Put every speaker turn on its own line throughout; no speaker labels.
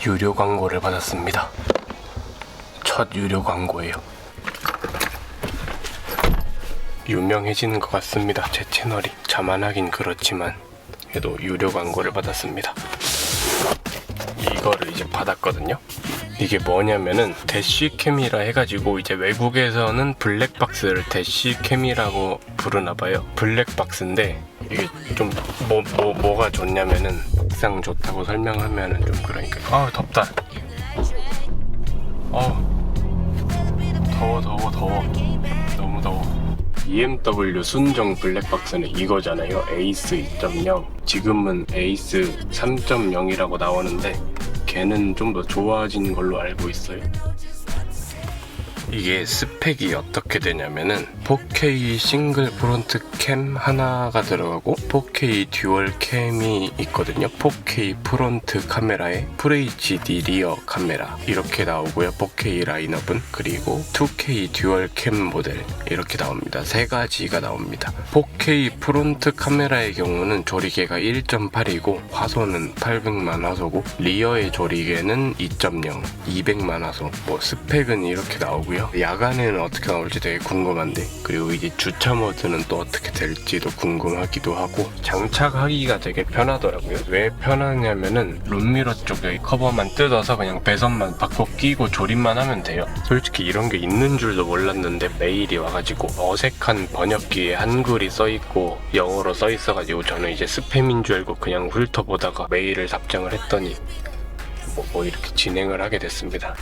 유료 광고를 받았습니다. 첫 유료 광고예요. 유명해지는 것 같습니다. 제 채널이 자만하긴 그렇지만 그래도 유료 광고를 받았습니다. 이거를 이제 받았거든요. 이게 뭐냐면은 대쉬캠이라 해가지고 이제 외국에서는 블랙박스를 대쉬캠이라고 부르나봐요. 블랙박스인데 이게 좀 뭐가 좋냐면은 막상 좋다고 설명하면은 좀 그러니까 덥다. 더워. 너무 더워. BMW 순정 블랙박스는 이거잖아요. 에이스 2.0. 지금은 에이스 3.0이라고 나오는데 걔는 좀 더 좋아진 걸로 알고 있어요. 이게 스펙이 어떻게 되냐면은 4K 싱글 프론트 캠 하나가 들어가고 4K 듀얼 캠이 있거든요. 4K 프론트 카메라에 FHD 리어 카메라 이렇게 나오고요. 4K 라인업은 그리고 2K 듀얼 캠 모델 이렇게 나옵니다. 세 가지가 나옵니다. 4K 프론트 카메라의 경우는 조리개가 1.8이고 화소는 800만 화소고 리어의 조리개는 2.0, 200만 화소. 스펙은 이렇게 나오고요. 야간에는 어떻게 나올지 되게 궁금한데 그리고 이제 주차 모드는 또 어떻게 될지도 궁금하기도 하고 장착하기가 되게 편하더라고요. 왜 편하냐면은 룸미러 쪽 여기 커버만 뜯어서 그냥 배선만 바꿔 끼고 조립만 하면 돼요. 솔직히 이런 게 있는 줄도 몰랐는데 메일이 와가지고 어색한 번역기에 한글이 써있고 영어로 써있어가지고 저는 이제 스팸인 줄 알고 그냥 훑어보다가 메일을 답장을 했더니 뭐 이렇게 진행을 하게 됐습니다.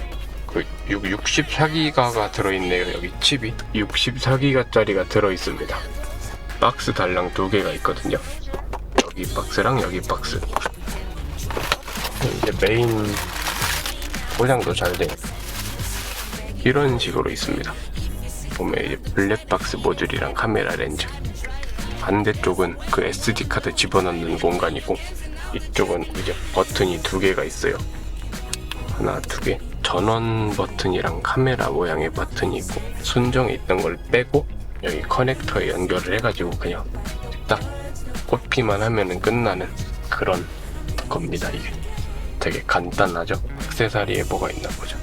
64기가가 들어있네요. 여기 칩이 64기가짜리가 들어있습니다. 박스 달랑 두 개가 있거든요. 여기 박스랑 여기 박스. 이제 메인 포장도 잘 돼요. 이런 식으로 있습니다. 보면 이제 블랙박스 모듈이랑 카메라 렌즈, 반대쪽은 그 SD카드 집어넣는 공간이고 이쪽은 이제 버튼이 두 개가 있어요. 하나, 두 개. 전원 버튼이랑 카메라 모양의 버튼이 있고 순정에 있던 걸 빼고 여기 커넥터에 연결을 해가지고 그냥 딱 꽂기만 하면은 끝나는 그런 겁니다. 이게 되게 간단하죠? 액세서리에 뭐가 있나 보죠.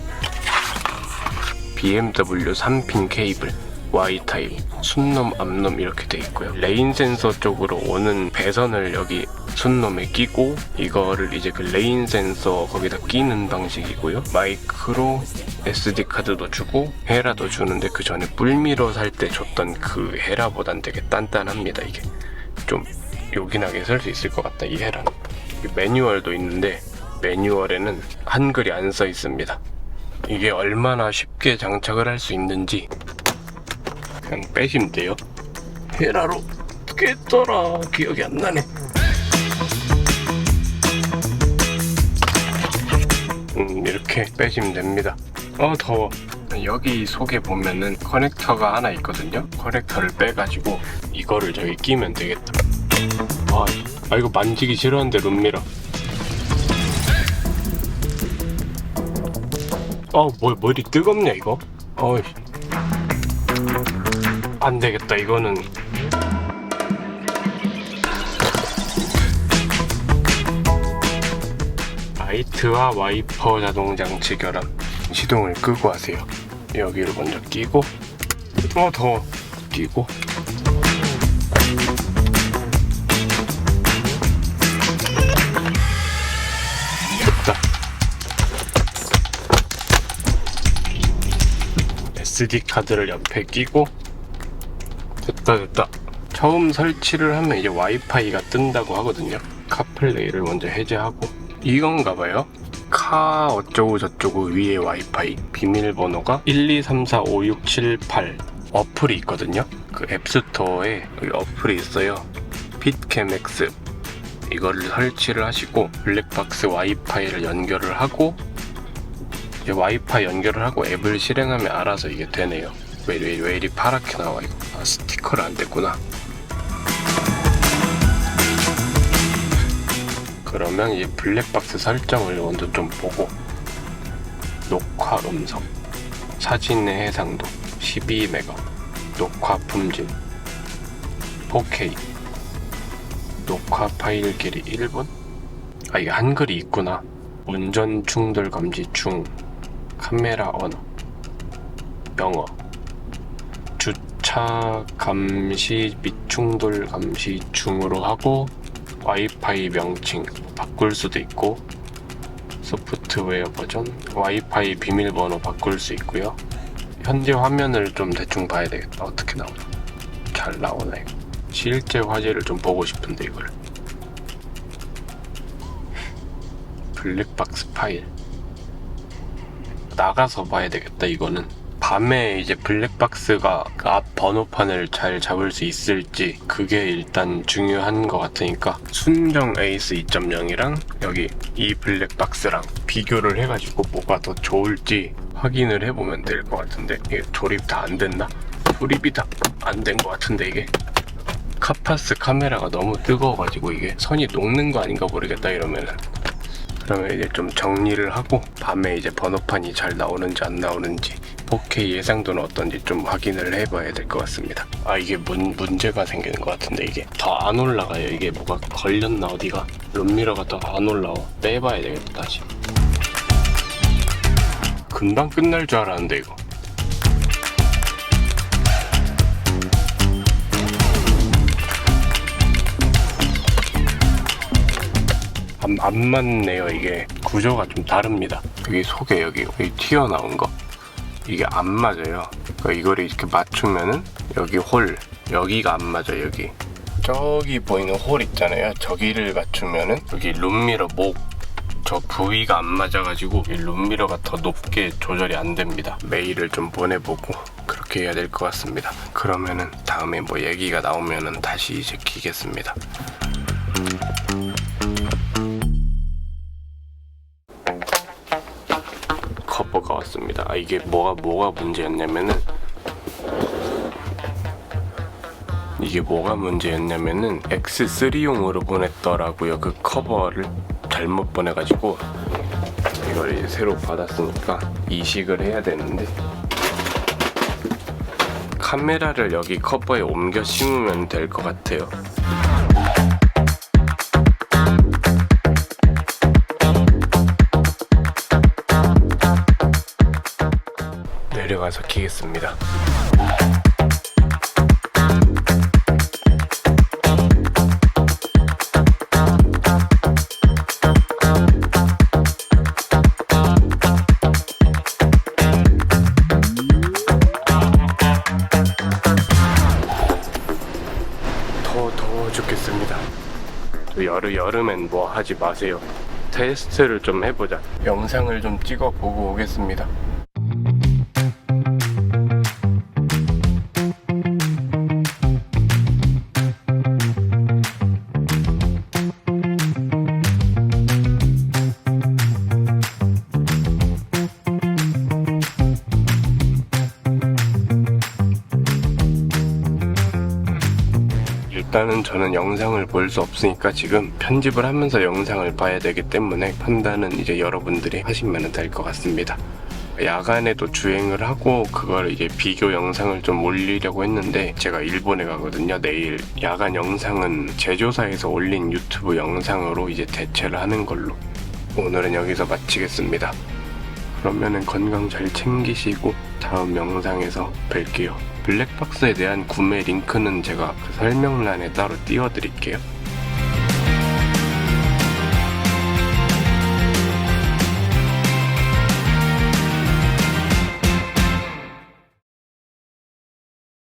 BMW 3핀 케이블 Y타입 순놈 앞놈 이렇게 돼 있고요. 레인 센서 쪽으로 오는 배선을 여기 순놈에 끼고 이거를 이제 그 레인 센서 거기다 끼는 방식이고요. 마이크로 SD 카드도 주고 헤라도 주는데 그 전에 뿔미러 살 때 줬던 그 헤라보단 되게 단단합니다. 이게 좀 요긴하게 쓸 수 있을 것 같다. 이 헤라는. 매뉴얼도 있는데 매뉴얼에는 한글이 안 써 있습니다. 이게 얼마나 쉽게 장착을 할 수 있는지 그냥 빼시면 돼요. 헤라로 깼더라. 기억이 안 나네. 이렇게 빼시면 됩니다. 더워. 여기 속에 보면은 커넥터가 하나 있거든요. 커넥터를 빼가지고 이거를 저기 끼면 되겠다. 이거 만지기 싫었는데 룸미러. 머리 뜨겁냐 이거? 안 되겠다 이거는. 라이트와 와이퍼 자동 장치 결합. 시동을 끄고 하세요. 여기를 먼저 끼고 더워. 끼고 됐다. SD 카드를 옆에 끼고 됐다. 처음 설치를 하면 이제 와이파이가 뜬다고 하거든요. 카플레이를 먼저 해제하고 이건가봐요. 카 어쩌고 저쩌고 위에 와이파이 비밀번호가 123456778 어플이 있거든요. 그 앱스토어에 여기 어플이 있어요. 핏캠X. 이거를 설치를 하시고 블랙박스 와이파이를 연결을 하고 이제 와이파이 연결을 하고 앱을 실행하면 알아서 이게 되네요. 왜 이리 파랗게 나와 이거. 스티커를 안 뗐구나. 그러면 이제 블랙박스 설정을 먼저 좀 보고 녹화 음성, 사진의 해상도 12메가, 녹화 품질 4K, 녹화 파일 길이 1분? 이게 한글이 있구나. 운전 충돌 감지 중, 카메라 언어, 영어, 주차 감시 및 충돌 감시 중으로 하고 와이파이 명칭 바꿀 수도 있고 소프트웨어 버전, 와이파이 비밀번호 바꿀 수 있고요. 현재 화면을 좀 대충 봐야 되겠다. 어떻게 나오나? 잘 나오나 이거? 실제 화질을 좀 보고 싶은데 이걸. 블랙박스 파일 나가서 봐야 되겠다. 이거는 밤에 이제 블랙박스가 앞 번호판을 잘 잡을 수 있을지 그게 일단 중요한 것 같으니까 순정 에이스 2.0이랑 여기 이 블랙박스랑 비교를 해가지고 뭐가 더 좋을지 확인을 해보면 될 것 같은데 이게 조립 다 안 됐나? 조립이 다 안 된 것 같은데 이게 카파스 카메라가 너무 뜨거워가지고 이게 선이 녹는 거 아닌가 모르겠다. 이러면은 그러면 이제 좀 정리를 하고 밤에 이제 번호판이 잘 나오는지 안 나오는지 4K 예상도는 어떤지 좀 확인을 해봐야 될 것 같습니다. 아 이게 문제가 생기는 것 같은데 이게 더 안 올라가요. 이게 뭐가 걸렸나 어디가? 룸미러가 더 안 올라와. 빼봐야 되겠다 다시. 금방 끝날 줄 알았는데 이거. 안 맞네요. 이게 구조가 좀 다릅니다. 여기 속에 여기 튀어나온 거 이게 안 맞아요. 그러니까 이걸 이렇게 맞추면은 여기 홀 여기가 안 맞아요. 여기 저기 보이는 홀 있잖아요. 저기를 맞추면은 여기 룸미러 목 저 부위가 안 맞아가지고 이 룸미러가 더 높게 조절이 안 됩니다. 메일을 좀 보내보고 그렇게 해야 될 것 같습니다. 그러면은 다음에 뭐 얘기가 나오면은 다시 이제 키겠습니다. 커버가 왔습니다. 아 이게 뭐가 문제였냐면은 X3용으로 보냈더라고요. 그 커버를 잘못 보내가지고 이걸 이제 새로 받았으니까 이식을 해야 되는데 카메라를 여기 커버에 옮겨 심으면 될 것 같아요. 내려가서 키겠습니다. 더워 죽겠습니다. 여름엔 뭐 하지 마세요. 테스트를 좀 해보자. 영상을 좀 찍어보고 오겠습니다. 일단은 저는 영상을 볼 수 없으니까 지금 편집을 하면서 영상을 봐야 되기 때문에 판단은 이제 여러분들이 하시면 될 것 같습니다. 야간에도 주행을 하고 그걸 이제 비교 영상을 좀 올리려고 했는데 제가 일본에 가거든요. 내일 야간 영상은 제조사에서 올린 유튜브 영상으로 이제 대체를 하는 걸로. 오늘은 여기서 마치겠습니다. 그러면은 건강 잘 챙기시고 다음 영상에서 뵐게요. 블랙박스에 대한 구매 링크는 제가 그 설명란에 따로 띄워드릴게요.